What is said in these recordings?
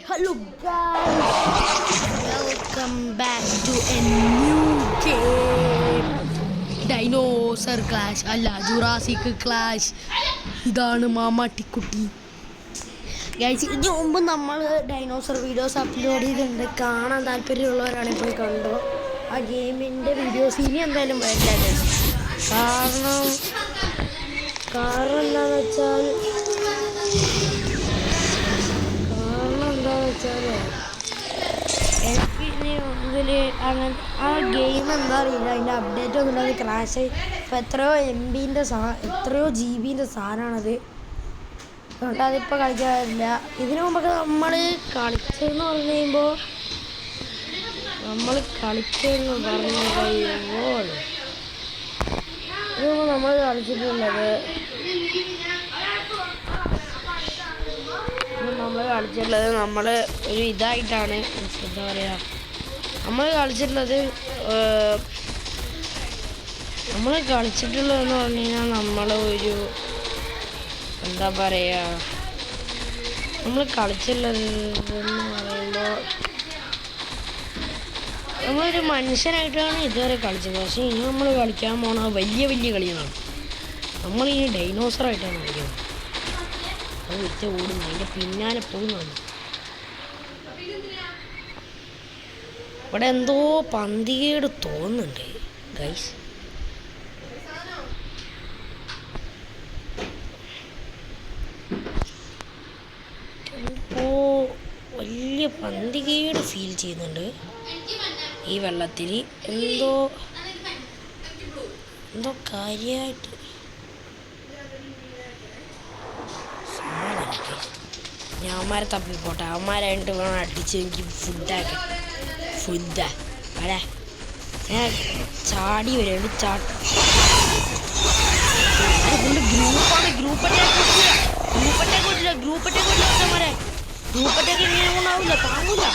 Hello guys, welcome back to a new game. Dinosaur Clash അല്ല Jurassic clash. ഇതാണ് മാമാട്ടിക്കുട്ടി. Guys, ഇതിന് മുമ്പ് നമ്മൾ ഡൈനോസർ വീഡിയോസ് അപ്ലോഡ് ചെയ്തിട്ടുണ്ട്. കാണാൻ താല്പര്യമുള്ളവരാണെങ്കിൽ പോയി കണ്ടോ. ആ ഗെയിമിൻ്റെ വീഡിയോസ് ഇനി എന്തായാലും വരില്ല. കാരണം എന്താണെന്ന് വെച്ചാൽ എനിക്ക് ഇതിൽ അങ്ങനെ ആ ഗെയിം എന്താ അറിയില്ല, അതിൻ്റെ അപ്ഡേറ്റ് ഒന്നുമില്ല. അത് ക്രാഷ് ഇപ്പോൾ എത്രയോ GB സാധനമാണത്. അതുകൊണ്ട് അതിപ്പോൾ കളിക്കാറില്ല. ഇതിനു മുമ്പൊക്കെ നമ്മൾ കളിച്ചതെന്ന് പറഞ്ഞു കഴിയുമ്പോൾ നമ്മൾ കളിച്ചിട്ടുള്ളത് നമ്മൾ ഒരു ഇതായിട്ടാണ്. എന്താ പറയുക, നമ്മൾ കളിച്ചിട്ടുള്ളതെന്ന് പറഞ്ഞു കഴിഞ്ഞാൽ നമ്മൾ ഒരു എന്താ പറയുക, നമ്മൾ കളിച്ചിട്ടുള്ളതെന്ന് പറയുമ്പോൾ നമ്മളൊരു മനുഷ്യനായിട്ടാണ് ഇതുവരെ കളിച്ചത്. പക്ഷേ ഇനി നമ്മൾ കളിക്കാൻ പോണ വലിയ കളികളാണ്. നമ്മളിനി ഡൈനോസറായിട്ടാണ് കളിക്കുന്നത്. അത് വെച്ച് ഓടുന്നു, അതിൻ്റെ പിന്നാലെ പോകുന്നതാണ്. ഇവിടെ എന്തോ പന്തികേട് തോന്നുന്നുണ്ട് ഗൈസ്. ഇപ്പോൾ വലിയ പന്തികേട് ഫീൽ ചെയ്യുന്നുണ്ട് ഈ വെള്ളത്തിൽ. എന്തോ കാര്യമായിട്ട് അവന്മാരെ തപ്പിപ്പോട്ടെ. അവന്മാരായിട്ട് വേണം അടിച്ച് എനിക്ക് ഫുഡാ അല്ലേ. ഞാൻ ചാടി വരും. ഗ്രൂപ്പ് അറ്റാക്ക് ഇങ്ങനെ ഉണ്ടാവില്ല, താങ്ങൂല.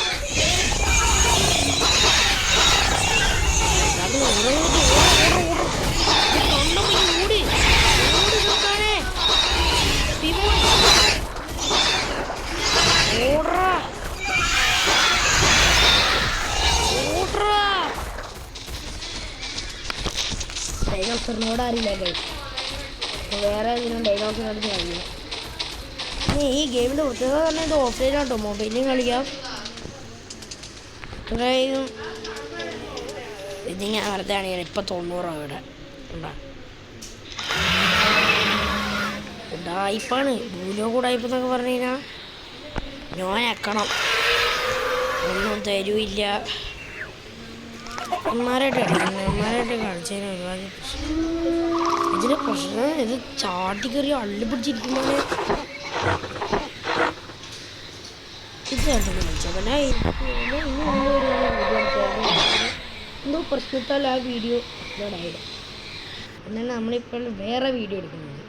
ഡൈനോസറിനോട് അറിയില്ല ഗൈസ്, വേറെ ഏതെങ്കിലും ഡൈനോസറിനോട് കഴിയില്ല. ഈ ഗെയിമിൻ്റെ പ്രത്യേകത പറഞ്ഞാൽ ഇത് ഓഫ്ലൈൻ ആട്ടോ, മൊബൈലിലും കളിക്കാം. ഇത്രയും ഇത് ഞാൻ വെറുതെ ആണെങ്കിൽ ഇപ്പം 90 ഇവിടെ ഉണ്ടാ ഉടായിപ്പാണ്. ഭൂലോ കൂടായ്പ എന്നൊക്കെ പറഞ്ഞു കഴിഞ്ഞാൽ ഞാൻ എക്കണം, ഒന്നും തരുമില്ല. അമ്മമാരായിട്ട് കളിച്ചതിന് ഒരുപാട് ഇതിന് പ്രശ്നം. ഇത് ചാട്ടിക്കറി അള്ളി പിടിച്ചിരിക്കുമ്പോൾ ഇത് കണ്ടു കളിച്ചോ. പിന്നെ എന്തോ പ്രശ്നത്താൽ ആ വീഡിയോ അപ്ലോഡായില്ല. എന്നാണ് നമ്മളിപ്പോൾ വേറെ വീഡിയോ എടുക്കുന്നത്.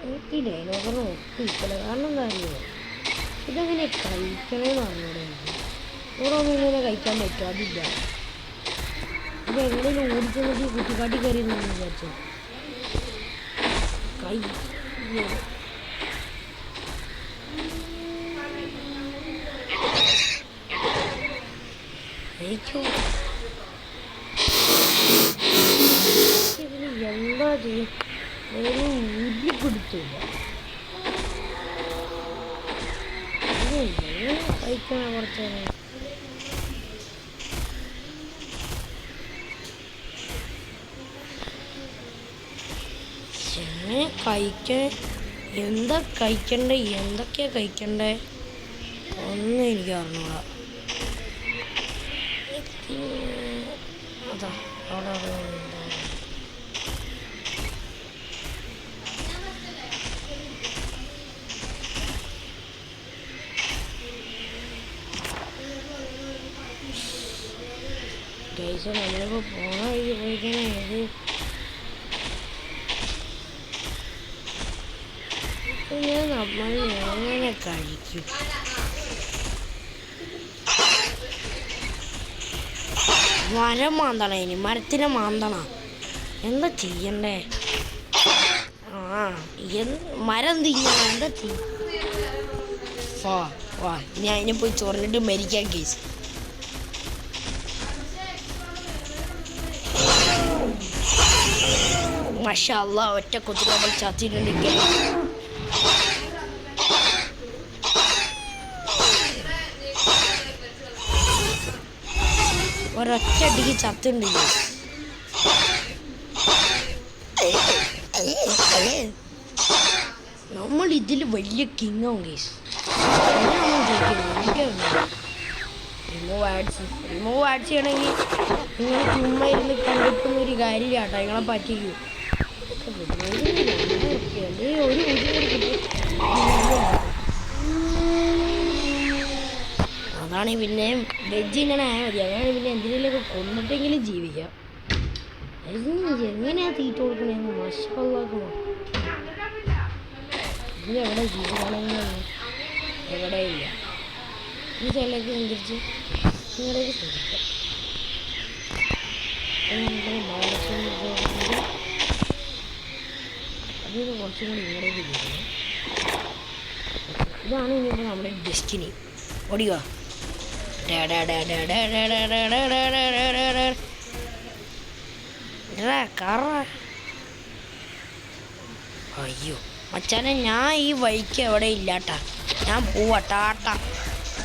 എനിക്ക് ഡൈനോസറിന് ഒപ്പില്ല. കാരണം എന്താ അറിയുമോ, ഇതെങ്ങനെ കഴിക്കണമെന്ന് അറിഞ്ഞൂടെ. ഇവിടെ ഒന്നും ഇങ്ങനെ കഴിക്കാൻ പറ്റാതില്ല. ഇത് എങ്ങനെയും ഓടിച്ചു നോക്കി കുട്ടിക്കാട്ടി കയറിയെന്ന് വിചാരിച്ചു. ഇതിന് എന്താ ചെയ്യും, ഊരിപ്പിടിച്ചില്ല. ഇത് എങ്ങനെ കഴിക്കണം കുറച്ച് കഴിക്കാൻ. എന്താ കഴിക്കണ്ടേ, എന്തൊക്കെയാ കഴിക്കണ്ടേ ഒന്നും എനിക്ക് അറിഞ്ഞൂടാ. അതാ അവിടെ ഗൈസ്, നമ്മളിപ്പോൾ പോണ വഴി പോയിക്കണേ. നമ്മൾ എങ്ങനെ കഴിക്കും? മരം മാന്തണ, ഇനി മരത്തിനെ മാന്തണ. എന്താ ചെയ്യണ്ടേ? മരം തിന്നണം, എന്താ ചെയ്യും? വാ ഇനി അതിനെ പോയി ചൊറിഞ്ഞിട്ട് മരിക്കാൻ കേസ്. മാഷാ അല്ലാഹ് ഒറ്റ കൊത്തു നമ്മൾ ചത്തിട്ടുണ്ട്. ഒരൊറ്റ അടിക്ക് ചത്തുണ്ട്. നമ്മൾ ഇതിൽ വലിയ കിങ്ങാവും കേസ്. റിമൂവ് ആഡ് ചെയ്യണമെങ്കിൽ നിങ്ങൾ ചുമ്മാ ഇരുന്ന് കണ്ടിട്ടും ഒരു കാര്യമില്ല കേട്ടോ. നിങ്ങളെ പറ്റിക്കൂ. അതാണ് പിന്നെ വെജ് ഇങ്ങനെ ആയാൽ മതി. അതാണ് പിന്നെ എന്തെങ്കിലുമൊക്കെ കൊന്നിട്ടെങ്കിലും ജീവിക്കാം. എങ്ങനെയാ തീറ്റ കൊടുക്കണേന്ന് മഷാല്ലാക്കുമോ. ഇതിലെവിടെ ജീവിക്കണമെന്നാണ് എവിടെ ഇല്ല. ഈ ചിലക്ക് നിന്തിരിച്ച് നിങ്ങളേക്ക് ശ്രദ്ധിക്കാം. അതിന് കുറച്ചും കൂടി ഇങ്ങോട്ടേക്ക് ജീവിക്കണം. ഇതാണ് ഇനിയിപ്പോൾ നമ്മുടെ ഡെസ്റ്റിനി. ഓടിക്കുക. അയ്യോ മച്ചാനെ, ഞാൻ ഈ വഴിക്ക് എവിടെ ഇല്ലാട്ടാ. ഞാൻ പോവാട്ടാട്ടാ.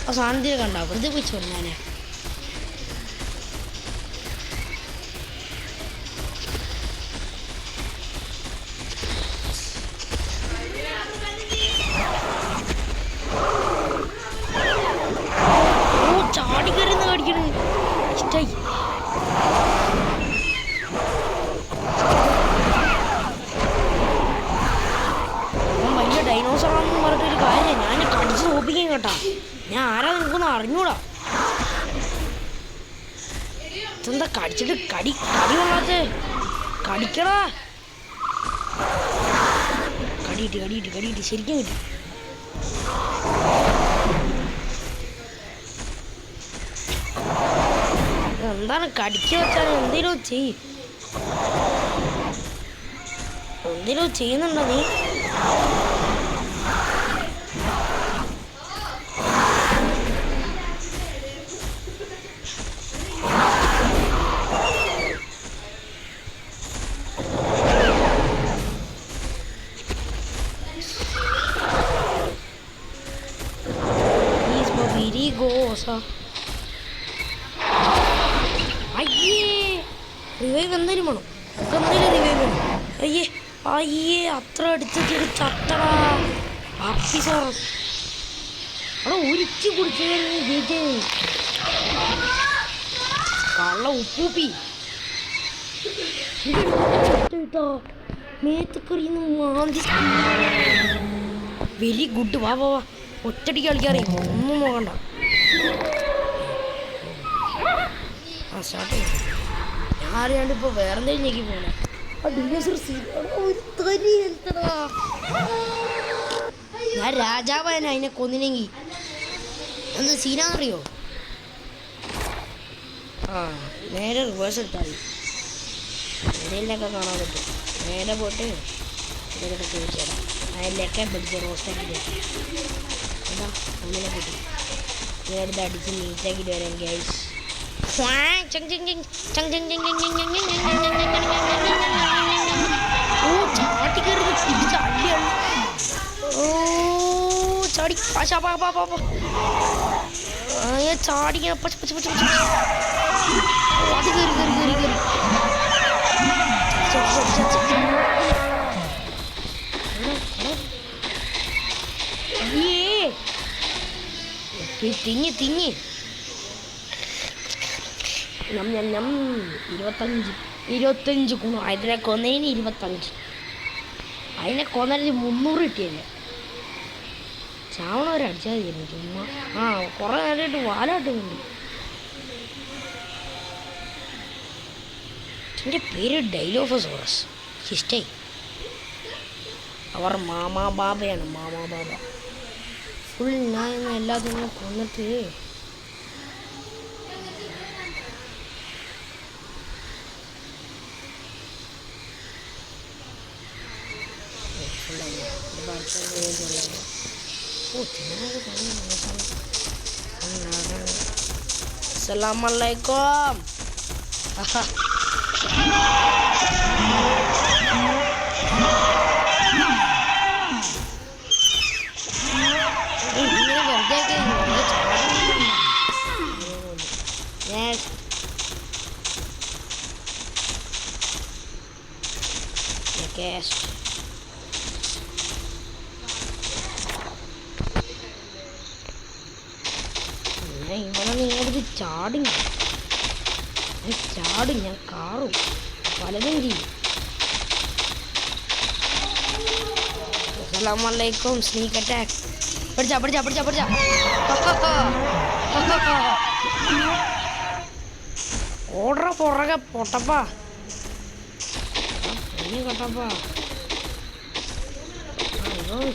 ആ സാധനത്തിൽ കണ്ടോ വെറുതെ പോയി ചൊല്ലാനെ. ചാടിക്കരുന്ന് കടിക്കണ ഇഷ്ടായി. വലിയ ഡൈനോസറാണെന്ന് പറഞ്ഞിട്ടൊരു കാര്യം ഞാൻ കടിച്ച് നോപ്പിക്കാൻ കേട്ടാ. ഞാൻ ആരാ നിനക്കൊന്നും അറിഞ്ഞൂടാ. ഇതെന്താ കടിച്ചിട്ട് കടി കൊള്ളാത്ത കടിക്കടാ. കടിയിട്ട് ശരിക്കും കിട്ടി. എന്താണ് കടിക്കുക വെച്ചാൽ എന്തേലും ചെയ്യുന്നുണ്ടോ നീ? അയ്യേ റിവൈവ് എന്തായാലും വേണം. എന്തായാലും റിവൈവ് വേണം. അയ്യേ അത്ര അടുത്തിട്ട് ചത്തടാ. അപ്പിസോറസ് അവിടെ ഉരിച്ചു കുടിച്ചു കള്ള ഉപ്പൂപ്പി മേത്തക്കറിയുന്ന മാന്തി. Very good. വാ ഒറ്റടിക്ക് കളിക്കാറിയാം. ഒന്നും നോക്കണ്ട. സ്റ്റാർട്ട് ചെയ്യും. ഞാൻ അറിയാണ്ട് ഇപ്പോൾ വേറെ എന്തെങ്കിലും ഞെക്കി പോകണം. ഞാൻ രാജാവായന അതിനെ കൊന്നിനെങ്കിൽ എന്ത് സീനാന്നറിയോ? നേരെ റിവേഴ്സ് എടുത്താൽ മതി. നേരിലൊക്കെ കാണാൻ പറ്റും. നേരെ പോയിട്ട് ഇതൊക്കെ ചോദിച്ചേരാം. അതിലൊക്കെ പിടിച്ച് റോസ്റ്റാക്കിയിട്ട് എന്താ ഒന്നിനെ കിട്ടി. നേരത്തെ അടിച്ച് നീറ്റാക്കിയിട്ട് വരാം ഗൈസ്. തിങ്ങി 25 ഗുണം. അതിനെ കൊന്നതിന് 25. അതിനെ കൊന്നതിന് 300 കിട്ടിയല്ലേ. ചാവണവരടിച്ചാൽ മതിയായിരുന്നു ചുമ്മാ. കുറേ നേരമായിട്ട് വാലാട്ടുന്നുണ്ട്. എൻ്റെ പേര് ഡൈലോഫോസോറസ്. ഇഷ്ടായി. അവർ മാമാ ബാബയാണ്. മാമാ ബാബ ഫുൾ ഞാൻ എല്ലാത്തിനും കൊന്നിട്ട് ഓ തിന്നാനൊക്കെ സമയം. അസ്സലാമലൈക്കും. ഇങ്ങനെ വെറുതെ ഇവിടെ നിങ്ങളത് ചാടും ഞാൻ കാറും പലതും ചെയ്യും. അസ്സലാമലൈക്കും. Sneak attack. പഠിച്ച ഓടറ പുറകെ പൊട്ടപ്പാ കേട്ടപ്പാ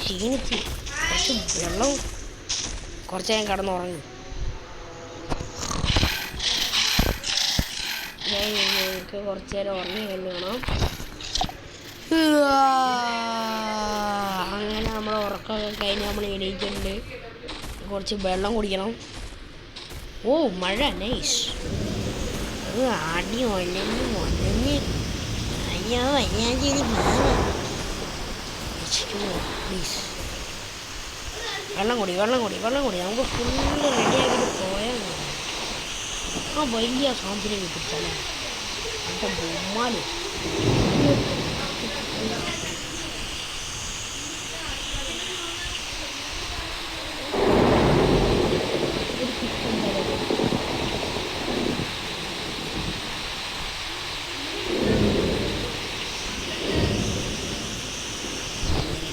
ക്ഷീണിച്ച് കുറച്ച് വെള്ളം കുറച്ച് നേരം കിടന്നുറങ്ങി. എനിക്ക് കുറച്ച് നേരം ഉറങ്ങി വേണം. അങ്ങനെ നമ്മൾ ഉറക്കമൊക്കെ കഴിഞ്ഞ് നമ്മൾ എണീറ്റിട്ടുണ്ട്. കുറച്ച് വെള്ളം കുടിക്കണം. ഓ മഴ നൈസ്. അടി ഒലഞ്ഞ് അയ്യോ വയ്യാഞ്ചേരി പ്ലീസ് വെള്ളം കുടി നമുക്ക് ഫുള്ള് റെഡിയാക്കിയിട്ട് പോയാൽ മതി. ആ വലിയ സാമ്പിനെ കിട്ടിച്ചാലേ എൻ്റെ ബൊമ്മാല്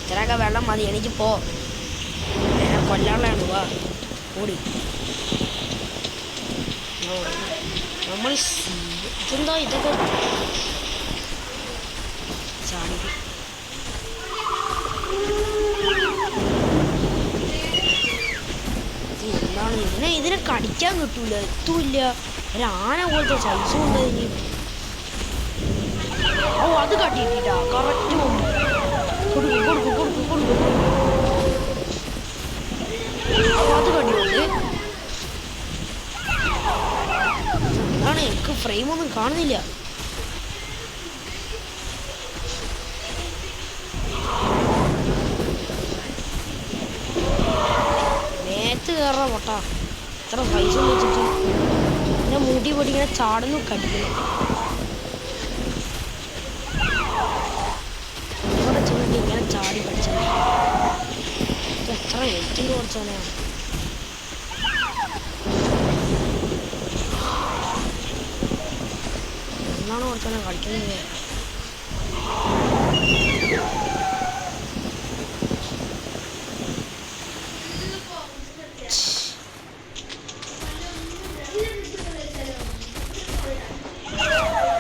ഇത്രയൊക്കെ വെള്ളം മതി. എനിക്ക് പോ, എന്നെ കൊല്ലാനുള്ളതാണ്. വാ ഓടി. നമ്മൾ ഇതെന്താ ഇതൊക്കെ ചാടി എന്താണ് ഇതിനെ കടിക്കാൻ കിട്ടൂല, എത്തൂല്ല. ഒരാന പോലത്തെ സൈസും ഉണ്ട് അതിന്. ഓ അത് കട്ടിട്ടാ കറക്റ്റ് കൊടുക്കും. അത് കടിയുണ്ട്. അതാണ് എനിക്ക് ഫ്രെയിമൊന്നും കാണുന്നില്ല. നേരത്ത് കയറാ പൊട്ടാ. ഇത്ര പൈസ വെച്ചിട്ട് എന്നെ മൂട്ടി പൊട്ടി ഇങ്ങനെ ചാടുന്നു കടിക്കണം. ഇവിടെ ചെന്നിട്ട് ഇങ്ങനെ ചാടി പഠിച്ചത് എത്ര വെയിറ്റിന് കുറച്ചാണ്. എന്നാണ് കുറച്ചാണ് കളിക്കുന്നത്.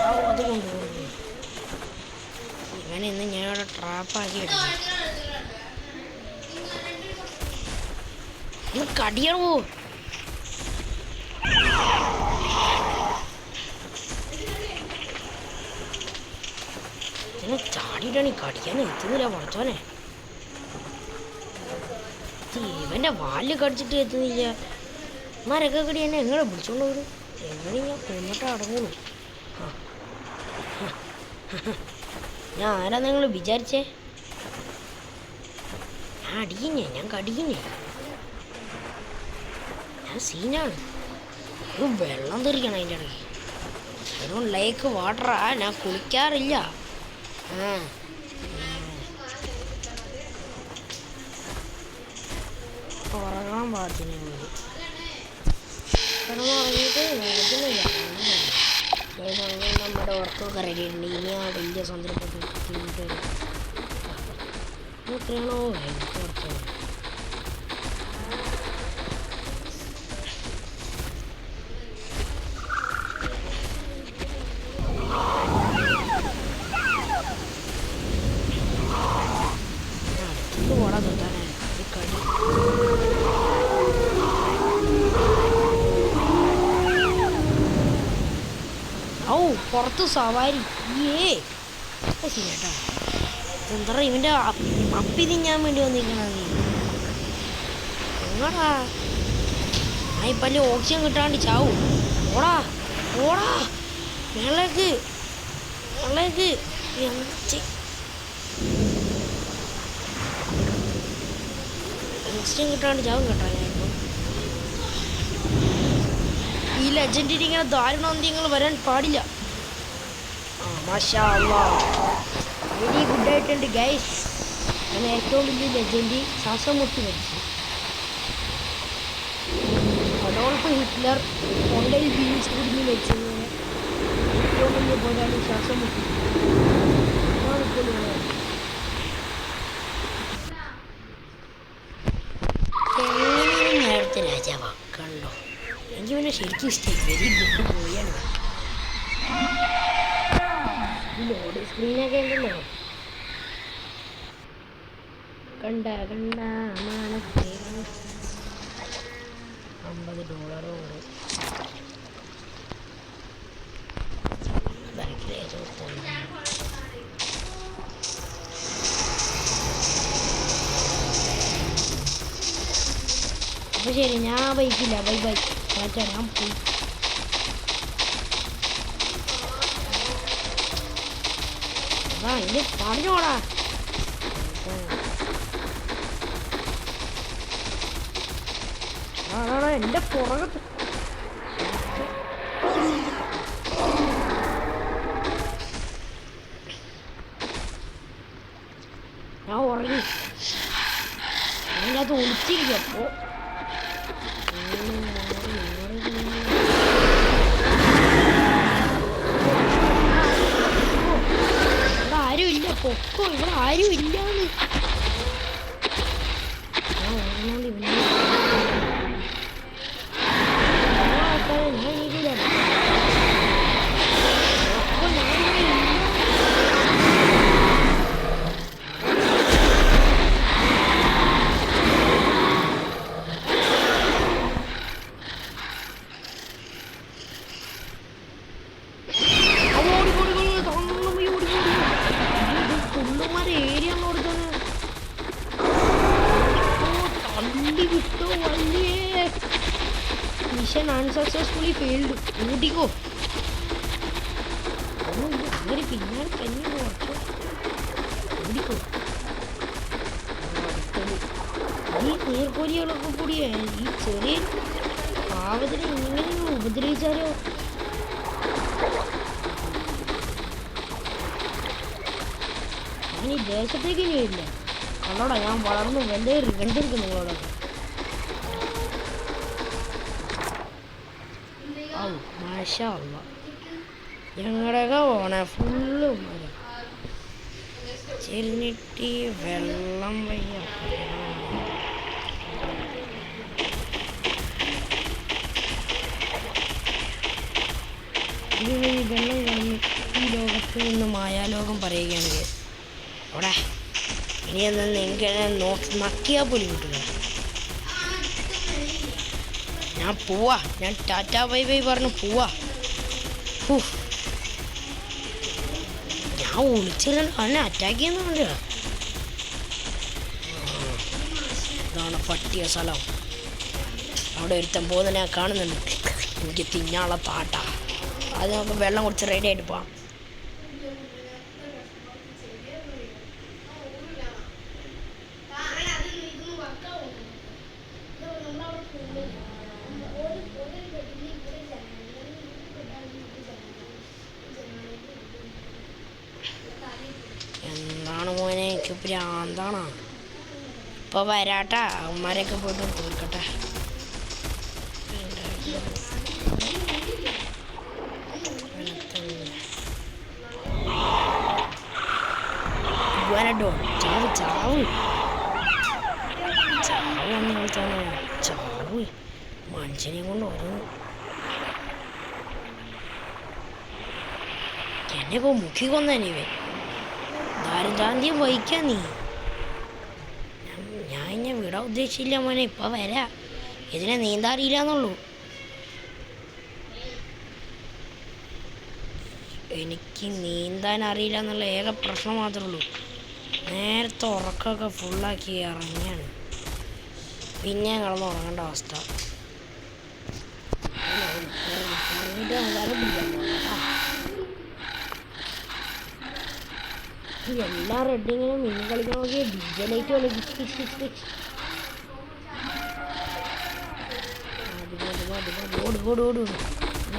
അത് കൊണ്ടുപോകുന്നു ഇവനെ ഇന്ന് ഞാനിവിടെ ട്രാപ്പാക്കി ഇടുന്നു. കടിയണോ ചാടിയിട്ടാണ് കടിക്കാൻ എത്തുന്നില്ല. പഠിച്ചോനെ ഇവൻ്റെ വാല് കടിച്ചിട്ട് എത്തുന്നില്ല. മരൊക്കെ കടി എന്നെ എങ്ങനെ പിടിച്ചോണ്ട് വരും? എങ്ങനെ ഞാൻ കൊന്നിട്ട് അടങ്ങുള്ളൂ. ഞാൻ ആരാ നിങ്ങൾ വിചാരിച്ചേ? ഞാൻ കടിക്കുന്നേ. ഞാൻ സീനാണ്. വെള്ളം തെറിക്കണം അതിൻ്റെ ഇടയ്ക്ക്. വെറും ലേക്ക് വാട്ടറാ. ഞാൻ കുളിക്കാറില്ല. ഉറങ്ങാൻ പാടില്ല. കിടന്നുറങ്ങിയിട്ട് നമ്മുടെ ഉറക്കമൊക്കെ റെഡി ഉണ്ട്. ഇനി ആ വലിയ സന്ദർഭത്തിൽ എത്രയാണോ എനിക്ക് ഉറക്കം. ഓടാൻ തൊട്ടാനേ കടി. ഔ പുറത്ത് സവാരി ശരിയാട്ടാ. എന്താ ഇവൻ്റെ അപ്പി തിന്നാൻ വേണ്ടി വന്നിരിക്കണത്. ഇറങ്ങടാ. ഞാൻ ഇപ്പം അല്ലേ ഓക്സിജൻ കിട്ടാണ്ട് ചാവും. ഓടാ ഓടാ വെള്ളക്ക് വെള്ളക്ക് ഓക്സിജൻ കിട്ടാണ്ട് ചാവും കേട്ടോ ഞാൻ ഇപ്പം. ഈ ലെജൻഡിന് ഇങ്ങനെ ദാരുണാന്ത്യങ്ങൾ വരാൻ പാടില്ല. മാഷാ അല്ലാഹ് വെരി ഗുഡ് ആയിട്ടുണ്ട് ഗൈസ്. ഞാൻ ഏറ്റവും വലിയ ലെജൻഡ് ശ്വാസം മുട്ടി മരിച്ചു. അഡോൾഫ് ഹിറ്റ്ലർ തൊണ്ടയിൽ ബീൻസ് കുടുങ്ങി മരിച്ചതുപോലെ ഏറ്റവും വലിയ പോരാളി ശ്വാസം മുട്ടി. എങ്ങനെയും നേരത്തെ രാജാവാ കണ്ടോ. എനിക്ക് പിന്നെ ശരിക്കും ഇഷ്ടമായി. വെരി ഗുഡ് പോയാണ്. ലോഡ് സ്ക്രീനൊക്കെ ഉണ്ടല്ലോ. കണ്ട കണ്ട $50 ഉണ്ട്. അപ്പോൾ ശരി, ഞാൻ ബൈക്കില്ല. Bye bye. മാറ്റാൻ ഞാൻ പോയി. അതാ ഇനി പറഞ്ഞോടാ. എൻ്റെ പുറകത്ത് ഞാൻ ഉറങ്ങി. അതിനകത്ത് ഒളിച്ചിരിക്കും. അപ്പോൾ ഇവിടെ ആരും ഇല്ല. പൊക്കോ, ഇവിടെ ആരും ഇല്ലാന്ന്. ഞാൻ ഉറങ്ങോണ്ട് ഇവിടെ മിഷൻ അൺസക്സസ്ഫുള്ളി ഫെയിൽഡ്. ഊട്ടിക്കോ അങ്ങനെ പിന്നാലെ തന്നെ കുറച്ച് ഓടിക്കോ. ഈ നീർക്കോലികളൊക്കെ കൂടിയ ഈ ചെറിയ പാവത്തിനെ ഇങ്ങനെ ഉപദ്രവിച്ചാലോ. ഞാൻ ഈ ദേശത്തേക്ക് ഇനി വരില്ല. കണ്ടോടാ, ഞാൻ വളർന്നു കണ്ടിരിക്കും നിങ്ങളോടൊക്കെ. മാഷാ അല്ലാഹ് ഞങ്ങളുടെയൊക്കെ പോണേ ഫുള്ള് മരം. ചെരിഞ്ഞിട്ട് വെള്ളം വയ്യ. ഈ വെള്ളം കഴിഞ്ഞ് ഈ ലോകത്ത് നിന്ന് മായാലോകം പറയുകയാണെങ്കിൽ അവിടെ ഇനി എന്തെന്ന് എനിക്ക് നക്കിയാൽ പോലും കിട്ടില്ല. ഞാൻ പോവാ. ഞാൻ ടാറ്റാ ബൈ ബൈ പറഞ്ഞ് പോവാ. ഞാൻ ഒളിച്ചില്ല, അവനെ അറ്റാക്ക് ചെയ്യുന്നുണ്ട്. ഇതാണ് പട്ടിയ സ്ഥലം. അവിടെ ഒരുത്തം പോകുന്ന ഞാൻ കാണുന്നുണ്ട്. എനിക്ക് തിന്നാനുള്ള താട്ട. അത് നമുക്ക് വെള്ളം കുടിച്ച് റെഡി ആയിട്ട് പോവാം. എന്താണ് മോനെ, എനിക്ക് ഭ്രാന്താണോ? ഇപ്പോൾ വരാട്ടാ, അവന്മാരെയൊക്കെ പോയിട്ട് തീർക്കട്ടെ. വരട്ടോ, ചാവ് ചാവ് ചാവ് വന്ന് കളിച്ചാണ്. ചാവ് മനുഷ്യനെ കൊണ്ട് ഓരോ എന്നെ ഇപ്പോൾ മുക്കി കൊന്നീവേ. ദാരിദ്ര്യം വഹിക്കാൻ നീ. ഞാൻ ഇന്നെ വിടാൻ ഉദ്ദേശിച്ചില്ല മോനെ. ഇപ്പം വരാ. ഇതിനെ നീന്താറിയില്ല എന്നുള്ളൂ. എനിക്ക് നീന്താൻ അറിയില്ല എന്നുള്ള ഏക പ്രശ്നം മാത്രമേ ഉള്ളൂ. നേരത്തെ ഉറക്കമൊക്കെ ഫുള്ളാക്കി ഇറങ്ങിയാണ്. പിന്നെ കിടന്ന് ഉറങ്ങേണ്ട അവസ്ഥ. എല്ലാ റെഡിങ്ങിനും മിന്നി കളിക്കണമെങ്കിൽ DJ ലൈറ്റ് ഓട്.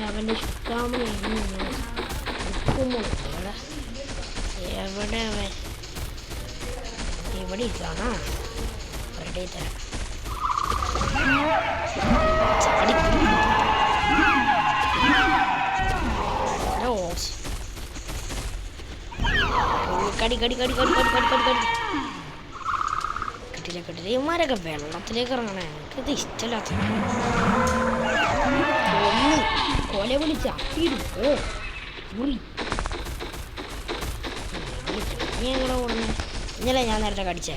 അവൻ്റെ ചുക്കാമണി എവിടെ അവൻ? ഇവിടെ ഇരിക്കാണോ? റെഡി തരാം. ചാടി കിട്ടില്ല. ഇവന്മാരൊക്കെ വെള്ളത്തിലേക്ക് ഇറങ്ങണേ. എനിക്കത് ഇഷ്ടമില്ലാത്ത കൊല വിളിച്ച് അപ്പിയെടുക്കോ മുറി. നീ എങ്ങനെ ഓടുന്നു? ഇന്നലെ ഞാൻ നേരത്തെ കടിച്ചേ.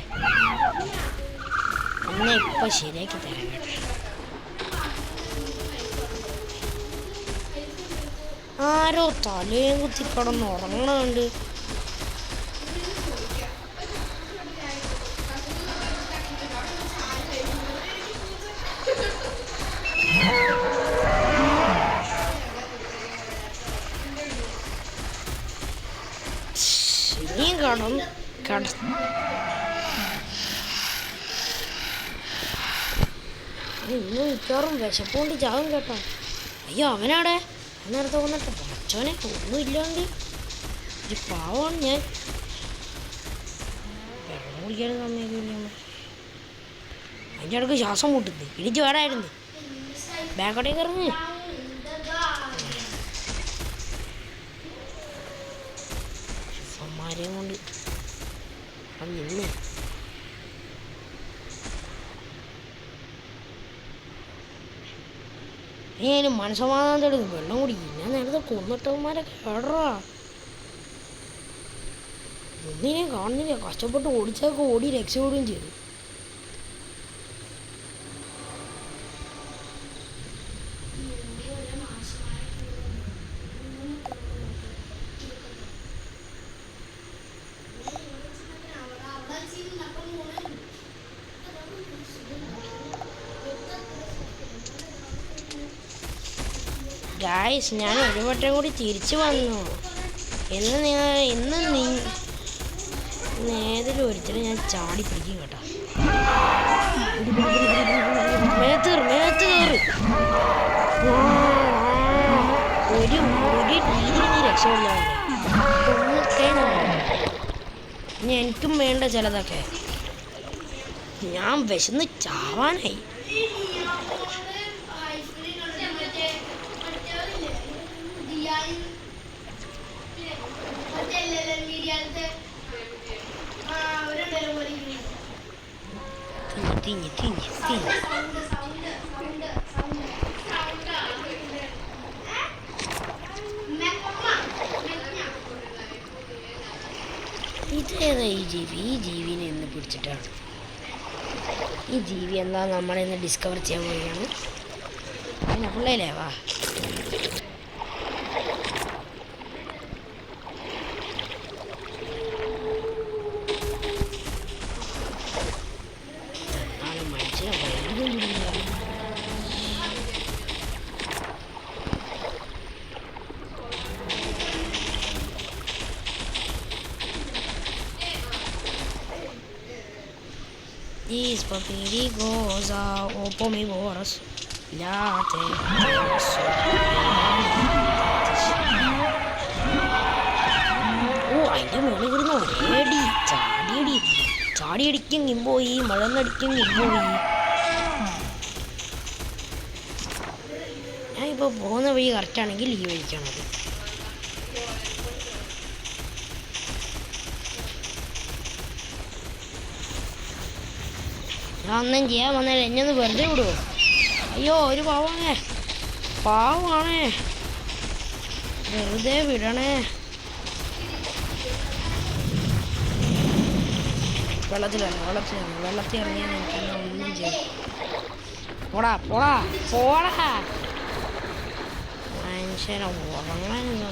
എന്നെ ഇപ്പം ശരിയാക്കി തരാം കേട്ടോ. ആരോ തലയും കുത്തി കിടന്ന് ഉറങ്ങണുണ്ട്. ഇനിയും ഇന്ന് മിക്കവാറും വിശപ്പുകൊണ്ട് ചാവും കേട്ടോ. അയ്യോ അവനാടെ നേരത്തെ വന്നിട്ട് പച്ചവനെ ഒന്നും ഇല്ലാണ്ട് ഒരു പാവമാണ് ഞാൻ. വെള്ളം കുടിക്കാനും സമയമില്ല. അതിൻ്റെ ഇടയ്ക്ക് ശ്വാസം മുട്ടുന്നു. ഇടിച്ച് വേടായിരുന്നു. ബാക്കോട്ടേക്ക് ഇറങ്ങി. ഷുഫന്മാരെയും കൊണ്ട് നിന്ന് ഞാനും മനസ്സമാധാനത്തെ എടുക്കും. വെള്ളം കുടിക്കും. ഞാൻ നേരത്തെ കൊന്നിട്ടവന്മാരൊക്കെ കേടറാ. ഒന്നിനെ കാണുന്നില്ല. കഷ്ടപ്പെട്ട് ഓടിച്ചൊക്കെ ഓടി രക്ഷപ്പെടുകയും ചെയ്തു. ഗായ്സ്, ഞാൻ ഒരു വട്ടം കൂടി തിരിച്ചു വന്നു. ഇന്ന് ഏതെങ്കിലും ഒരുത്തരം ഞാൻ ചാടി പിടിക്കും കേട്ടോ. മേത്ത് കയറി ഒരു രീതിയിൽ നീ രക്ഷപ്പെടില്ല. ഇനി എനിക്കും വേണ്ട ചിലതൊക്കെ. ഞാൻ വിശന്ന് ചാവാനായി. തിഞ്ഞ് ഇതേതാ ഈ ജീവി? ഈ ജീവിനെ എന്ന് പിടിച്ചിട്ടാണ്. ഈ ജീവി എന്താ നമ്മളിന്ന് ഡിസ്കവർ ചെയ്യാൻ പോവുകയാണ്. പിന്നെ പിള്ളേലേ വാ. These papirigos o pomivoros late. ഓ അതിൻ്റെ മുകളിൽ കിടന്ന് ഒരേടി ചാടിയടിക്കെങ്കിൽ പോയി, മഴന്നടിക്കെങ്കിൽ പോയി. ഞാൻ ഇപ്പോൾ പോകുന്ന വഴി കറക്റ്റാണെങ്കിൽ ഈ വഴിക്കാണത്. ഞാൻ ഒന്നും ചെയ്യാൻ വന്നാൽ എന്നെ ഒന്ന് വെറുതെ വിടുമോ? അയ്യോ ഒരു പാവമാണേ, വെറുതെ വിടണേ. വെള്ളത്തിൽ ഇറങ്ങിയാൽ എനിക്ക് ഒന്നും ചെയ്യും. പോടാ മനുഷ്യനെ ഉറങ്ങാനോ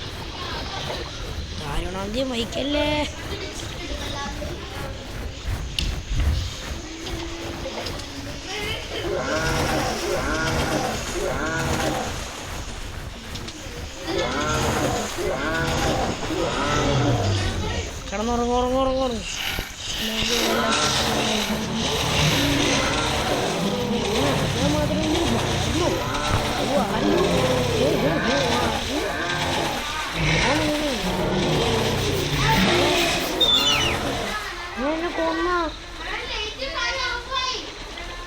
ദാരുണാന്ത്യം വഹിക്കല്ലേ.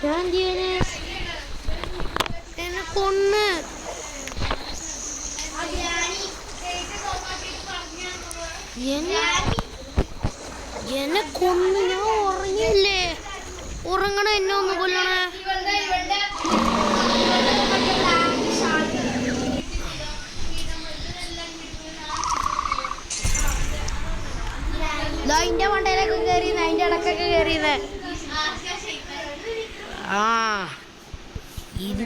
ഞാൻ എന്തിയെ എന്നെ കൊന്ന് എന്നെ കൊന്ന്. ഞാൻ ഉറങ്ങിയില്ലേ? ഉറങ്ങണ എന്നെ ഒന്ന് കൊല്ലണേ. അതിന്റെ മണ്ടയിലൊക്കെ കയറിയത്, അതിന്റെ ഇടക്കൊക്കെ കയറിയത്. ആ ഇത്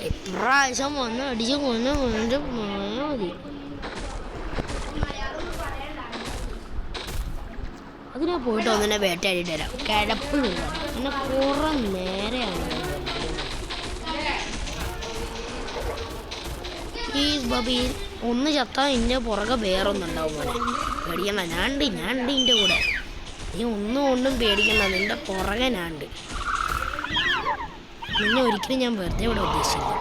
എപ്രാവശ്യം വന്ന് അടിച്ച് കൊന്ന് വീണ്ടും മതി. അതിനെ പോയിട്ട് ഒന്നിനെ വേട്ടയാടിയിട്ട് തരാം. കിടപ്പില്ല പിന്നെ കുറേ നേരെയാണ്. ഈ ബബി ഒന്ന് ചത്താൽ ഇതിൻ്റെ പുറകെ വേറൊന്നുണ്ടാവും പോലെ പേടിക്കണ്ട. ഞാനുണ്ട് ഇതിൻ്റെ കൂടെ. നീ ഒന്നും കൊണ്ടും പേടിക്കണ്ട, നിൻ്റെ പുറകെ ഞാനുണ്ട്. നിന്നെ ഒരിക്കലും ഞാൻ വെറുതെ ഇവിടെ ഉദ്ദേശിച്ചില്ല.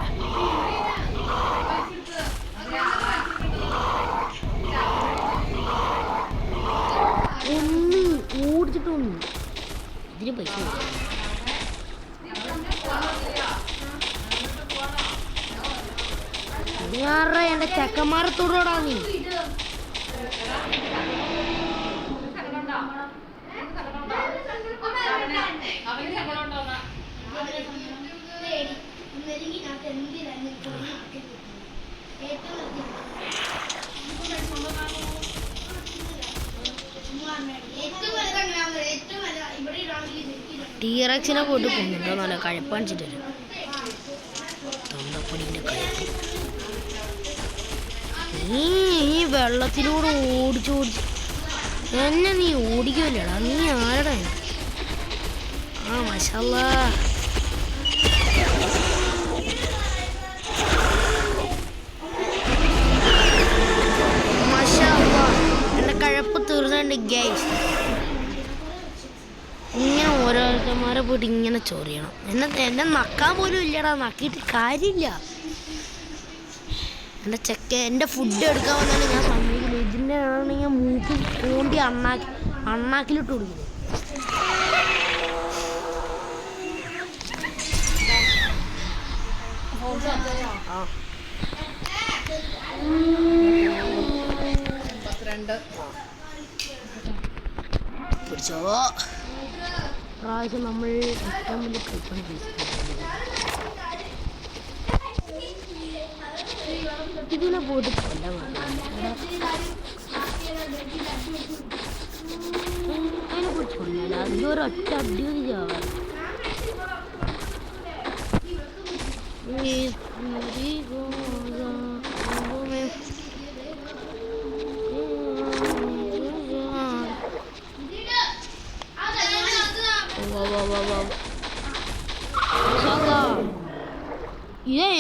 ഒന്ന് ഓടിച്ചിട്ടൊന്നും ഇതിന് പൈസ ഞാറ എൻ്റെ ചെക്കന്മാരത്തോടാ നീ. ടീറക്സിനെ പോയിട്ട് കൊണ്ടുണ്ടോ നല്ല കഴപ്പാണിച്ചിട്ട് വരും. തൊണ്ടപ്പൊടിൻ്റെ കഴപ്പ്. നീ ഈ വെള്ളത്തിലൂടെ ഓടിച്ച് എന്നെ നീ ഓടിക്കുമല്ലേടാ? നീ ആരടാ? ആ മാഷാല്ലാ. മാഷാല്ലാ എൻ്റെ കഴപ്പ് തീർന്നുണ്ട് ഗൈസ്. ഇങ്ങനെ ഓരോരുത്തന്മാരെ പോയിട്ട് ഇങ്ങനെ ചൊറിയണം. എന്നെ നക്കാൻ പോലും ഇല്ലടാ. നക്കിയിട്ട് കാര്യമില്ല. എൻ്റെ ഫുഡ് എടുക്കാൻ വന്നാലും ഞാൻ സമ്മതിക്കില്ല. ഇതിൻ്റെ ആണെങ്കിൽ മൂക്കിൽ തോണ്ടി അണ്ണാക്കിലിട്ട് കൊടുക്കില്ല. പിടിച്ചോ. പ്രാവശ്യം നമ്മൾ ഏറ്റവും വലിയ കൈപ്പണി ഇതിനെ പോയിട്ട് കൊല്ലാൻ അതിനെ കുറിച്ച് കൊല്ലാല. ഇതൊരൊറ്റ അടിപൊളി ചാവാൻ.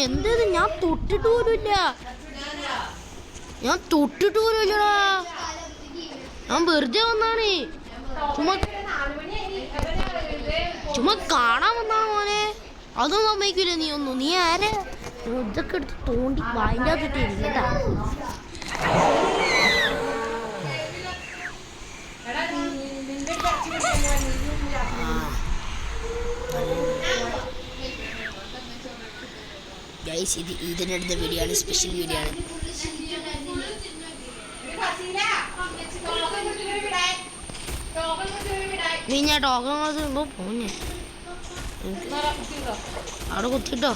എന്തത്? ഞാൻ തൊട്ടിട്ട് പോലുമില്ല. ഞാൻ വെറുതെ വന്നാണ്. ചുമ്മാ കാണാൻ വന്നാണ് മോനെ. അതൊന്നും സമ്മതിക്കില്ല നീ ഒന്നും. നീ ആരെ ഇതൊക്കെ എടുത്ത് തോണ്ടി വായിൻ്റെ അകത്തിട്ട് ഇരുന്നട്ടാ. ഗൈസ് ഇത് ഇതിനടുത്ത വീഡിയോ ആണ്. സ്പെഷ്യൽ വീഡിയോ ആണ്. നീ ഞാൻ ടോക്കൺ കൊടുത്തുണ്ടോ പോഞ്ഞേ അവിടെ കുത്തിട്ടോ.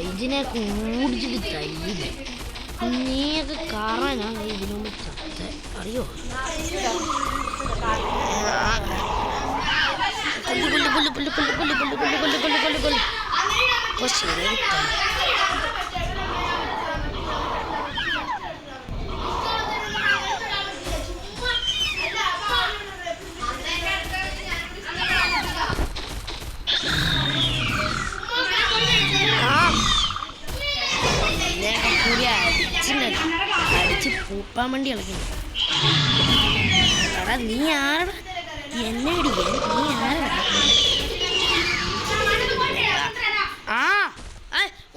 ഇതിനെയൊക്കെ ഓടിച്ചിട്ട് തയ്യില്ല. നീയൊക്കെ കാരണം ഞാൻ ഇതിനു മുമ്പ് ചത്ത അറിയോ? അടിച്ച് പൂപ്പാൻ വേണ്ടി ഇളക്കുന്നു. എടാ നീ ആരടാ എന്നെ അടിക്കാൻ? നീ ആരടാ?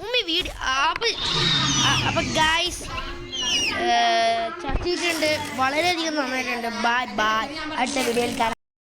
ഉമ്മി വീഡിയോ അപ്പൊ ഗൈസ് എത്തിയിട്ടുണ്ട്. വളരെയധികം നന്നായിട്ടുണ്ട്. Bye bye. അടുത്ത വീഡിയോയിൽ കാണാം.